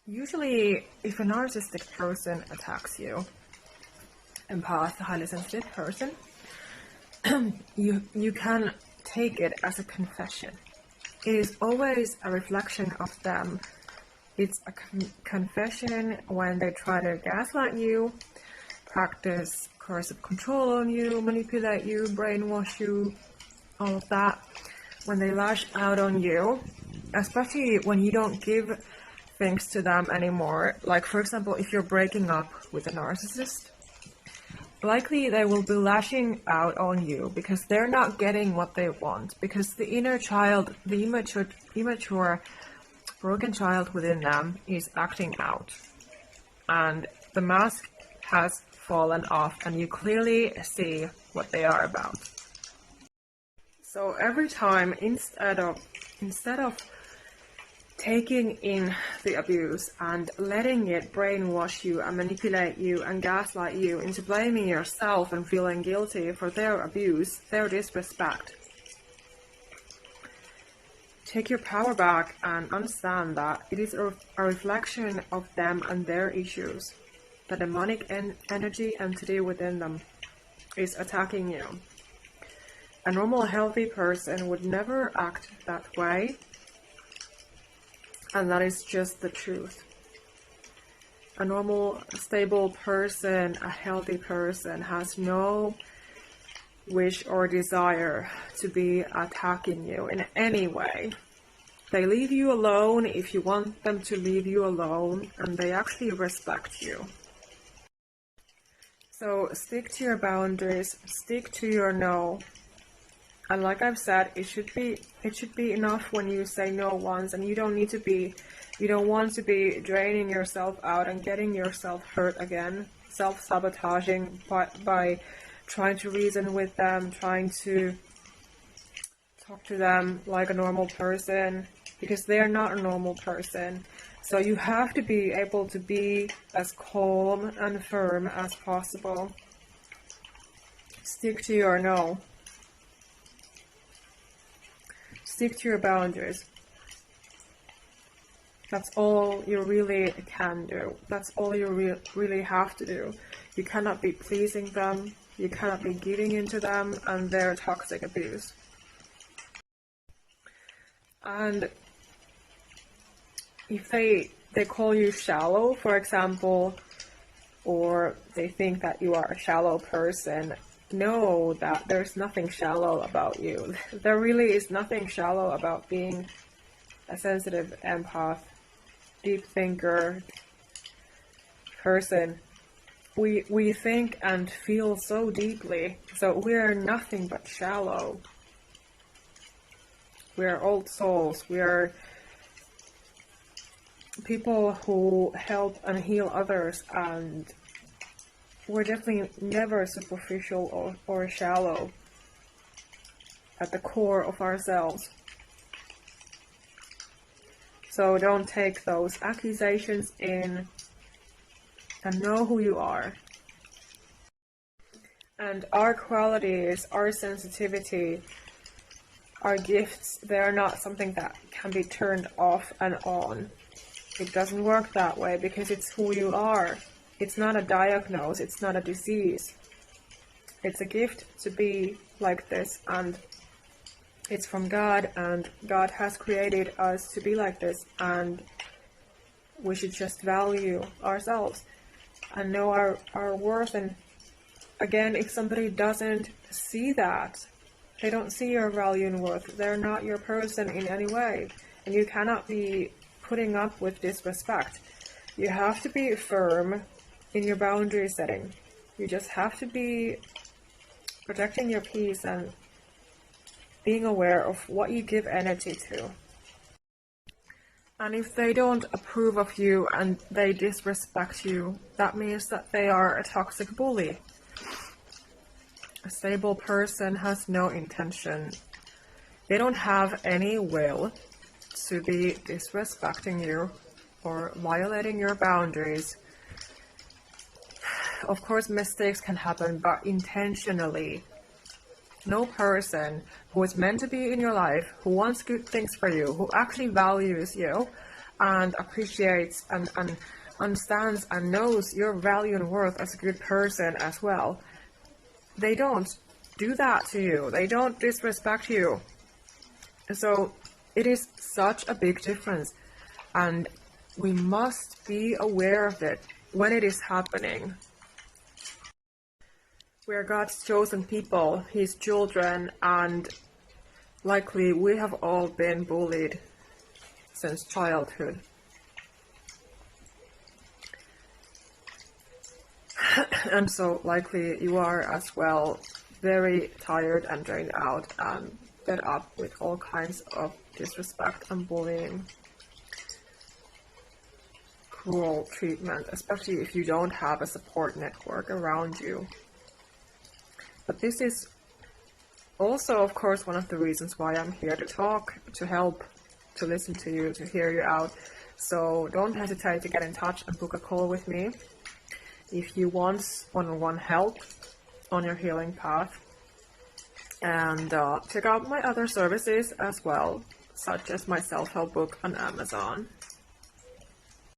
Usually, if a narcissistic person attacks you, empath, highly sensitive person, you can take it as a confession. It is always a reflection of them. It's a confession when they try to gaslight you, practice coercive control on you, manipulate you, brainwash you, all of that. When they lash out on you, especially when you don't give things to them anymore. Like, for example, if you're breaking up with a narcissist, likely they will be lashing out on you because they're not getting what they want, because the inner child, the immature broken child within them is acting out, and the mask has fallen off and you clearly see what they are about. So every time, instead of taking in the abuse and letting it brainwash you and manipulate you and gaslight you into blaming yourself and feeling guilty for their abuse, their disrespect, take your power back and understand that it is a reflection of them and their issues. The demonic energy entity within them is attacking you. A normal, healthy person would never act that way. And that is just the truth. A normal, stable person, a healthy person, has no wish or desire to be attacking you in any way. They leave you alone if you want them to leave you alone, and they actually respect you. So stick to your boundaries, stick to your no. And like I've said, it should be enough when you say no once, and you don't want to be draining yourself out and getting yourself hurt again, self-sabotaging by trying to reason with them, trying to talk to them like a normal person, because they are not a normal person. So you have to be able to be as calm and firm as possible. Stick to your no. Stick to your boundaries. That's all you really can do. That's all you really have to do. You cannot be pleasing them. You cannot be giving into them and their toxic abuse. And if they call you shallow, for example, or they think that you are a shallow person, know that there's nothing shallow about you. There really is nothing shallow about being a sensitive empath, deep thinker person. We think and feel so deeply, so we're nothing but shallow. We are old souls. We are people who help and heal others, and we're definitely never superficial or shallow at the core of ourselves. So don't take those accusations in, and know who you are. And our qualities, our sensitivity, our gifts, they're not something that can be turned off and on. It doesn't work that way, because it's who you are. It's not a diagnosis, it's not a disease. It's a gift to be like this, and it's from God, and God has created us to be like this, and we should just value ourselves and know our worth. And again, if somebody doesn't see that, they don't see your value and worth, they're not your person in any way, and you cannot be putting up with disrespect. You have to be firm in your boundary setting. You just have to be protecting your peace and being aware of what you give energy to. And if they don't approve of you and they disrespect you, that means that they are a toxic bully. A stable person has no intention. They don't have any will to be disrespecting you or violating your boundaries. Of course, mistakes can happen, but intentionally. No person who is meant to be in your life, who wants good things for you, who actually values you and appreciates and understands and knows your value and worth as a good person as well, they don't do that to you. They don't disrespect you. So it is such a big difference, and we must be aware of it when it is happening. We are God's chosen people, His children, and likely we have all been bullied since childhood. And so likely you are as well very tired and drained out and fed up with all kinds of disrespect and bullying, cruel treatment, especially if you don't have a support network around you. But this is also, of course, one of the reasons why I'm here to talk, to help, to listen to you, to hear you out. So don't hesitate to get in touch and book a call with me if you want one-on-one help on your healing path. And check out my other services as well, such as my self-help book on Amazon.